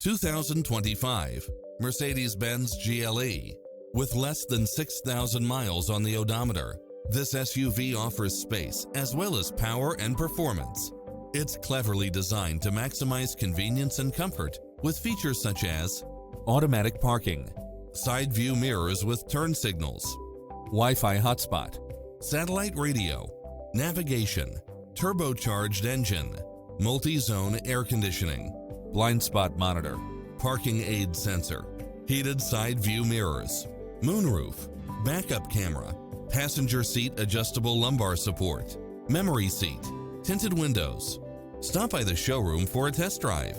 2025 Mercedes-Benz GLE. With less than 6,000 miles on the odometer, this SUV offers space as well as power and performance. It's cleverly designed to maximize convenience and comfort with features such as automatic parking, side view mirrors with turn signals, Wi-Fi hotspot, satellite radio, navigation, turbocharged engine, multi-zone air conditioning, blind spot monitor, parking aid sensor, heated side view mirrors, moonroof, backup camera, passenger seat adjustable lumbar support, memory seat, tinted windows. Stop by the showroom for a test drive.